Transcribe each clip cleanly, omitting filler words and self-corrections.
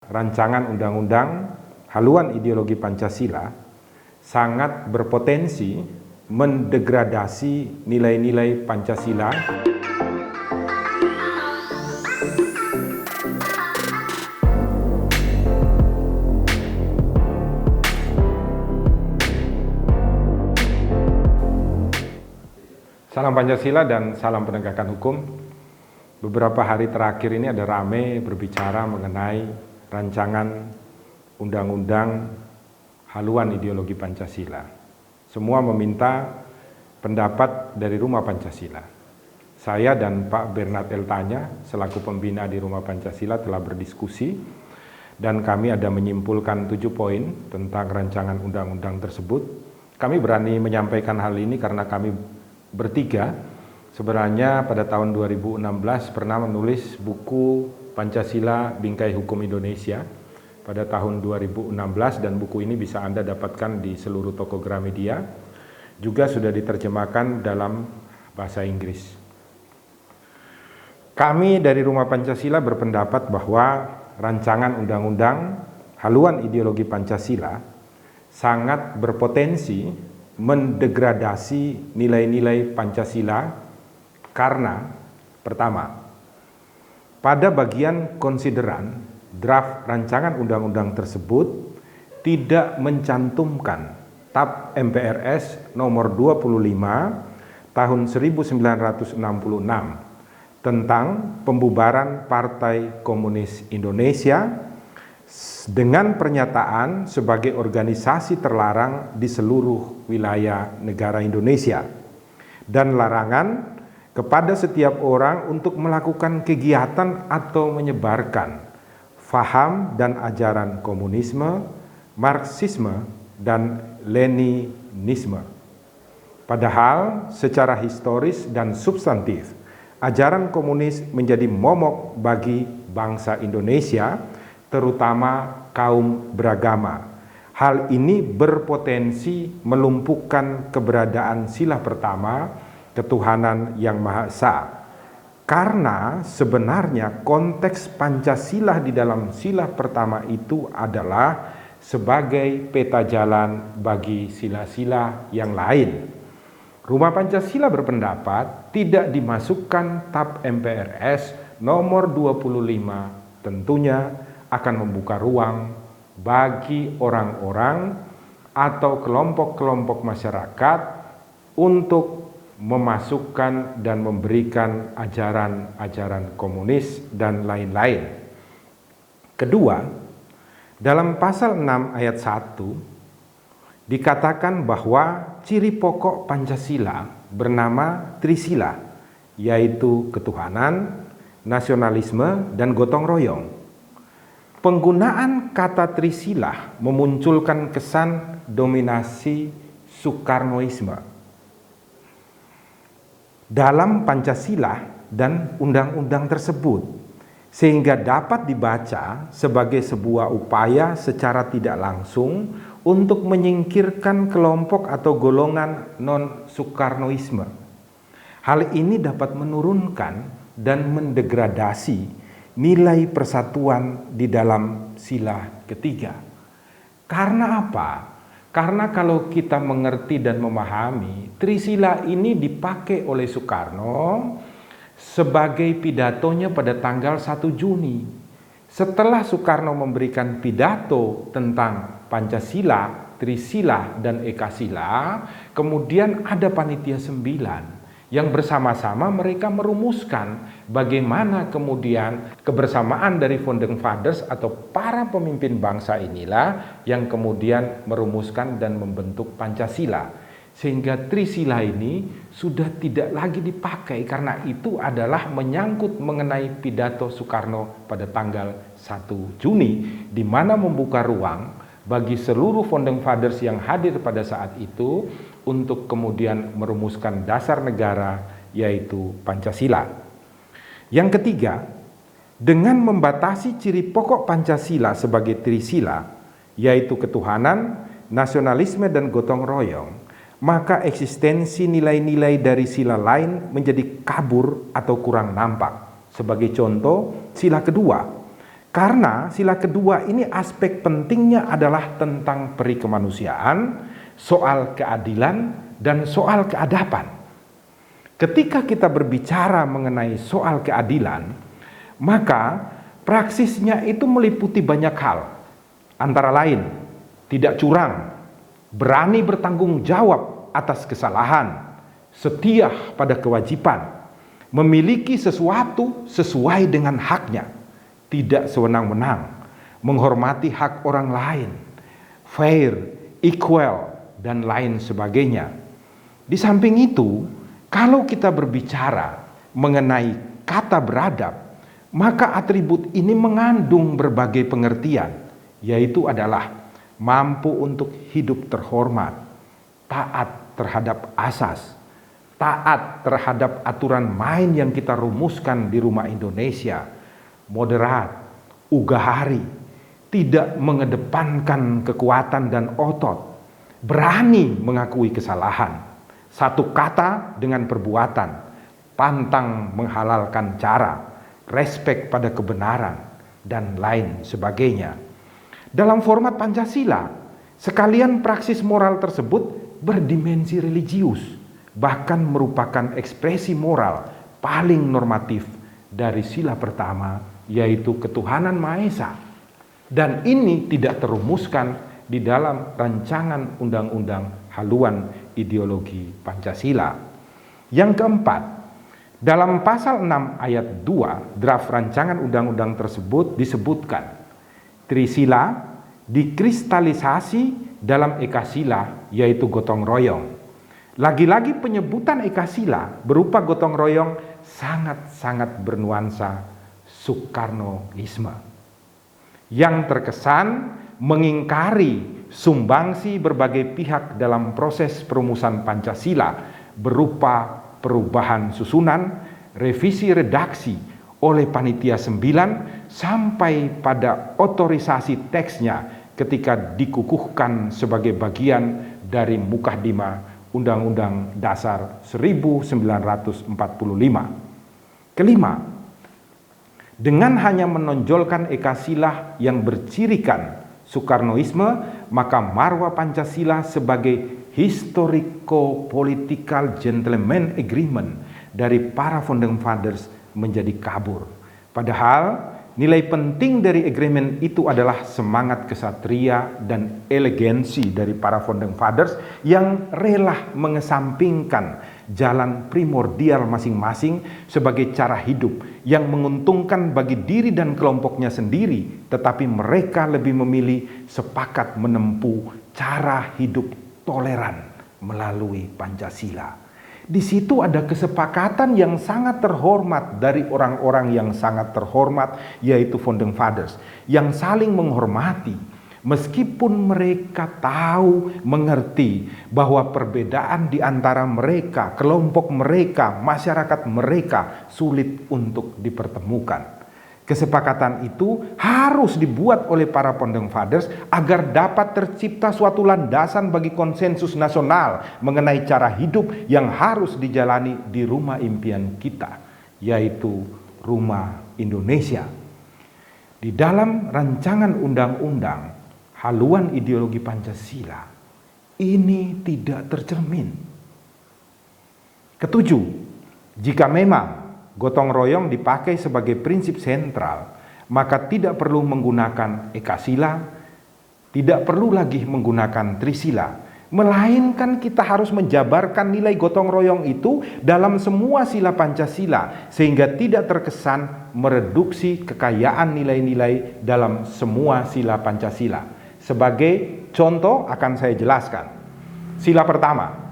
rancangan undang-undang haluan ideologi Pancasila sangat berpotensi mendegradasi nilai-nilai Pancasila. Salam Pancasila dan salam penegakan hukum. Beberapa hari terakhir ini ada rame berbicara mengenai rancangan undang-undang haluan ideologi Pancasila. Semua meminta pendapat dari Rumah Pancasila. Saya dan Pak Bernard Eltanya selaku pembina di Rumah Pancasila telah berdiskusi dan kami ada menyimpulkan 7 poin tentang rancangan undang-undang tersebut. Kami berani menyampaikan hal ini karena kami bertiga sebenarnya pada tahun 2016 pernah menulis buku Pancasila Bingkai Hukum Indonesia pada tahun 2016 dan buku ini bisa Anda dapatkan di seluruh toko Gramedia, juga sudah diterjemahkan dalam bahasa Inggris. Kami dari Rumah Pancasila berpendapat bahwa rancangan undang-undang haluan ideologi Pancasila sangat berpotensi mendegradasi nilai-nilai Pancasila karena pertama, pada bagian konsideran draft rancangan undang-undang tersebut tidak mencantumkan TAP MPRS nomor 25 tahun 1966 tentang pembubaran Partai Komunis Indonesia dengan pernyataan sebagai organisasi terlarang di seluruh wilayah negara Indonesia dan larangan kepada setiap orang untuk melakukan kegiatan atau menyebarkan faham dan ajaran komunisme, Marxisme, dan Leninisme. Padahal secara historis dan substantif, ajaran komunis menjadi momok bagi bangsa Indonesia, terutama kaum beragama. Hal ini berpotensi melumpuhkan keberadaan sila pertama, ketuhanan yang Maha Esa. Karena sebenarnya konteks Pancasila di dalam sila pertama itu adalah sebagai peta jalan bagi sila-sila yang lain. Rumah Pancasila berpendapat tidak dimasukkan TAP MPRS nomor 25 tentunya akan membuka ruang bagi orang-orang atau kelompok-kelompok masyarakat untuk memasukkan dan memberikan ajaran-ajaran komunis dan lain-lain. Kedua, dalam pasal 6 ayat 1 dikatakan bahwa ciri pokok Pancasila bernama Trisila, yaitu ketuhanan, nasionalisme, dan gotong royong. Penggunaan kata Trisila memunculkan kesan dominasi Soekarnoisme dalam Pancasila dan undang-undang tersebut, sehingga dapat dibaca sebagai sebuah upaya secara tidak langsung untuk menyingkirkan kelompok atau golongan non-Soekarnoisme. Hal ini dapat menurunkan dan mendegradasi nilai persatuan di dalam sila ketiga. Karena apa? Karena kalau kita mengerti dan memahami, Trisila ini dipakai oleh Soekarno sebagai pidatonya pada tanggal 1 Juni. Setelah Soekarno memberikan pidato tentang Pancasila, Trisila, dan Ekasila, kemudian ada panitia 9 yang bersama-sama mereka merumuskan bagaimana kemudian kebersamaan dari Founding Fathers atau para pemimpin bangsa inilah yang kemudian merumuskan dan membentuk Pancasila. Sehingga Trisila ini sudah tidak lagi dipakai karena itu adalah menyangkut mengenai pidato Soekarno pada tanggal 1 Juni di mana membuka ruang bagi seluruh Founding Fathers yang hadir pada saat itu untuk kemudian merumuskan dasar negara, yaitu Pancasila. Yang ketiga, dengan membatasi ciri pokok Pancasila sebagai Trisila, yaitu ketuhanan, nasionalisme, dan gotong royong, maka eksistensi nilai-nilai dari sila lain menjadi kabur atau kurang nampak. Sebagai contoh, sila kedua, Karena sila kedua ini aspek pentingnya adalah tentang peri kemanusiaan, soal keadilan, dan soal keadaban. Ketika kita berbicara mengenai soal keadilan, maka praksisnya itu meliputi banyak hal. Antara lain, tidak curang, berani bertanggung jawab atas kesalahan, setia pada kewajiban, memiliki sesuatu sesuai dengan haknya, tidak sewenang-wenang, menghormati hak orang lain, fair, equal, dan lain sebagainya. Di samping itu, kalau kita berbicara mengenai kata beradab, maka atribut ini mengandung berbagai pengertian, yaitu adalah mampu untuk hidup terhormat, taat terhadap asas, taat terhadap aturan main yang kita rumuskan di rumah Indonesia, moderat, ugahari, tidak mengedepankan kekuatan dan otot, berani mengakui kesalahan, satu kata dengan perbuatan, pantang menghalalkan cara, respek pada kebenaran, dan lain sebagainya. Dalam format Pancasila, sekalian praksis moral tersebut berdimensi religius, bahkan merupakan ekspresi moral paling normatif dari sila pertama, yaitu ketuhanan Maha Esa. Dan ini tidak terumuskan di dalam rancangan undang-undang haluan ideologi Pancasila. Yang keempat, dalam pasal 6 ayat 2 draft rancangan undang-undang tersebut disebutkan Trisila dikristalisasi dalam ekasila, yaitu gotong royong. Lagi-lagi penyebutan ekasila berupa gotong royong sangat-sangat bernuansa Soekarnoisme yang terkesan mengingkari sumbangsi berbagai pihak dalam proses perumusan Pancasila berupa perubahan susunan, revisi redaksi oleh Panitia 9 sampai pada otorisasi teksnya ketika dikukuhkan sebagai bagian dari Mukaddimah Undang-Undang Dasar 1945. Kelima, dengan hanya menonjolkan ekasila yang bercirikan Soekarnoisme, maka marwah Pancasila sebagai historico-political gentleman agreement dari para founding fathers menjadi kabur. Padahal nilai penting dari agreement itu adalah semangat kesatria dan elegansi dari para founding fathers yang rela mengesampingkan jalan primordial masing-masing sebagai cara hidup yang menguntungkan bagi diri dan kelompoknya sendiri, tetapi mereka lebih memilih sepakat menempuh cara hidup toleran melalui Pancasila. Di situ ada kesepakatan yang sangat terhormat dari orang-orang yang sangat terhormat, yaitu founding fathers, yang saling menghormati. Meskipun mereka tahu, mengerti bahwa perbedaan di antara mereka, kelompok mereka, masyarakat mereka sulit untuk dipertemukan. Kesepakatan itu harus dibuat oleh para founding fathers agar dapat tercipta suatu landasan bagi konsensus nasional mengenai cara hidup yang harus dijalani di rumah impian kita, yaitu rumah Indonesia. Di dalam rancangan undang-undang haluan ideologi Pancasila ini tidak tercermin. Ketujuh, jika memang gotong royong dipakai sebagai prinsip sentral, maka tidak perlu menggunakan ekasila, tidak perlu lagi menggunakan trisila, melainkan kita harus menjabarkan nilai gotong royong itu dalam semua sila Pancasila sehingga tidak terkesan mereduksi kekayaan nilai-nilai dalam semua sila Pancasila. Sebagai contoh akan saya jelaskan. Sila pertama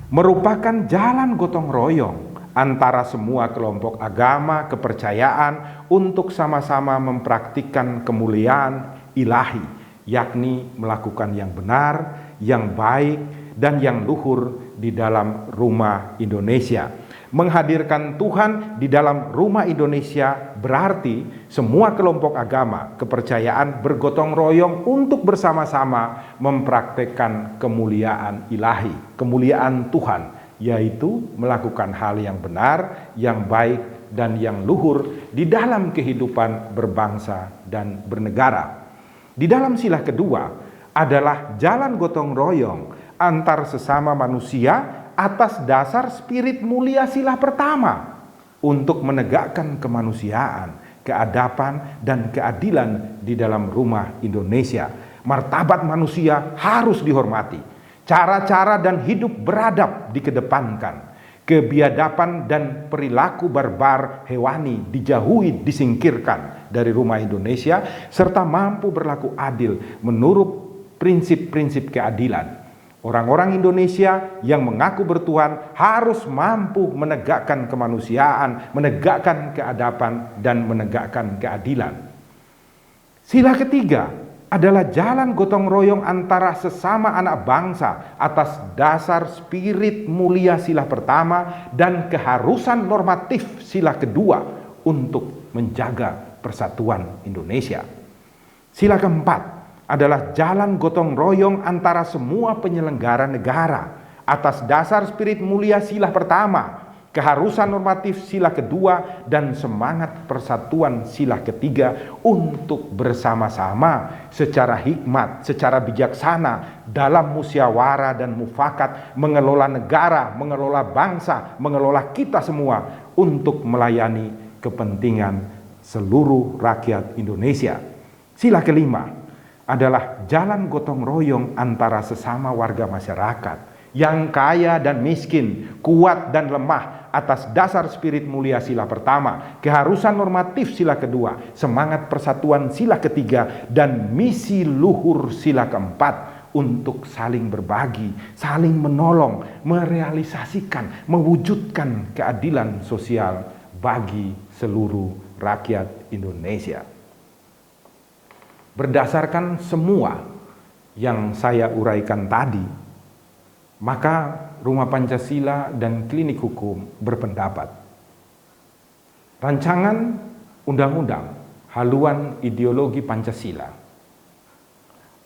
merupakan jalan gotong royong antara semua kelompok agama, kepercayaan untuk sama-sama mempraktikkan kemuliaan ilahi, yakni melakukan yang benar, yang baik, dan yang luhur di dalam rumah Indonesia. Menghadirkan Tuhan di dalam rumah Indonesia berarti semua kelompok agama, kepercayaan bergotong royong untuk bersama-sama mempraktekkan kemuliaan ilahi, kemuliaan Tuhan, yaitu melakukan hal yang benar, yang baik, dan yang luhur di dalam kehidupan berbangsa dan bernegara. Di dalam sila kedua adalah jalan gotong royong antar sesama manusia atas dasar spirit mulia sila pertama untuk menegakkan kemanusiaan, keadapan, dan keadilan di dalam rumah Indonesia. Martabat manusia harus dihormati. Cara-cara dan hidup beradab dikedepankan. Kebiadaban dan perilaku barbar hewani dijauhi, disingkirkan dari rumah Indonesia, serta mampu berlaku adil menurut prinsip-prinsip keadilan. Orang-orang Indonesia yang mengaku bertuhan harus mampu menegakkan kemanusiaan, menegakkan keadaban, dan menegakkan keadilan. Sila ketiga adalah jalan gotong royong antara sesama anak bangsa atas dasar spirit mulia sila pertama dan keharusan normatif sila kedua untuk menjaga persatuan Indonesia. Sila keempat adalah jalan gotong royong antara semua penyelenggara negara atas dasar spirit mulia sila pertama, keharusan normatif sila kedua, dan semangat persatuan sila ketiga untuk bersama-sama secara hikmat, secara bijaksana dalam musyawarah dan mufakat mengelola negara, mengelola bangsa, mengelola kita semua untuk melayani kepentingan seluruh rakyat Indonesia. Sila kelima adalah jalan gotong royong antara sesama warga masyarakat yang kaya dan miskin, kuat dan lemah atas dasar spirit mulia sila pertama, keharusan normatif sila kedua, semangat persatuan sila ketiga, dan misi luhur sila keempat untuk saling berbagi, saling menolong, merealisasikan, mewujudkan keadilan sosial bagi seluruh rakyat Indonesia. Berdasarkan semua yang saya uraikan tadi, maka Rumah Pancasila dan Klinik Hukum berpendapat rancangan undang-undang haluan ideologi Pancasila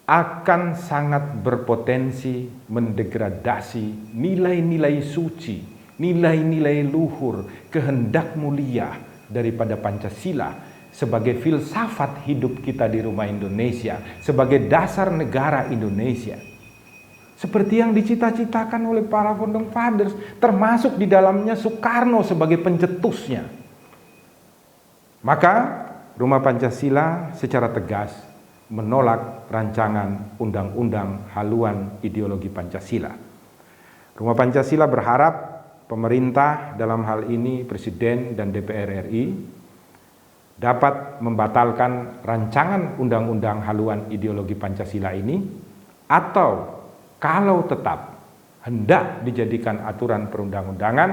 akan sangat berpotensi mendegradasi nilai-nilai suci, nilai-nilai luhur, kehendak mulia daripada Pancasila sebagai filsafat hidup kita di rumah Indonesia, sebagai dasar negara Indonesia. Seperti yang dicita-citakan oleh para founding fathers, termasuk di dalamnya Soekarno sebagai pencetusnya. Maka Rumah Pancasila secara tegas menolak rancangan undang-undang haluan ideologi Pancasila. Rumah Pancasila berharap pemerintah, dalam hal ini Presiden dan DPR RI, dapat membatalkan rancangan undang-undang haluan ideologi Pancasila ini, atau kalau tetap hendak dijadikan aturan perundang-undangan,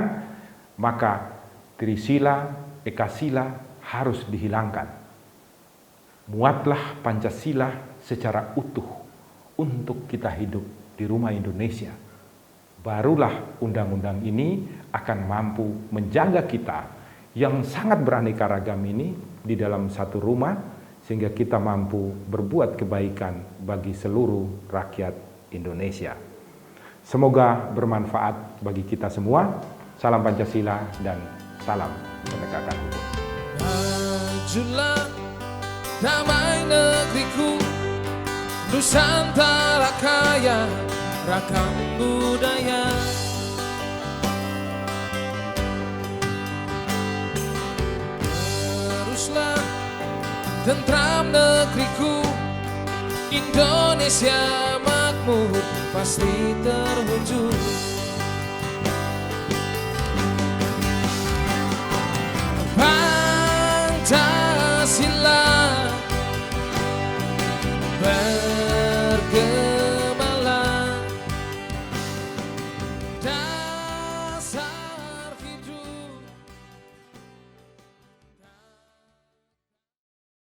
maka Trisila, Ekasila harus dihilangkan. Muatlah Pancasila secara utuh untuk kita hidup di rumah Indonesia. Barulah undang-undang ini akan mampu menjaga kita yang sangat beraneka ragam ini di dalam satu rumah, sehingga kita mampu berbuat kebaikan bagi seluruh rakyat Indonesia. Semoga bermanfaat bagi kita semua. Salam Pancasila dan salam penegakan hukum. Majulah damai negeriku, Nusantara kaya ragam budaya. Teruslah tentram negeriku, Indonesia makmur pasti terwujud.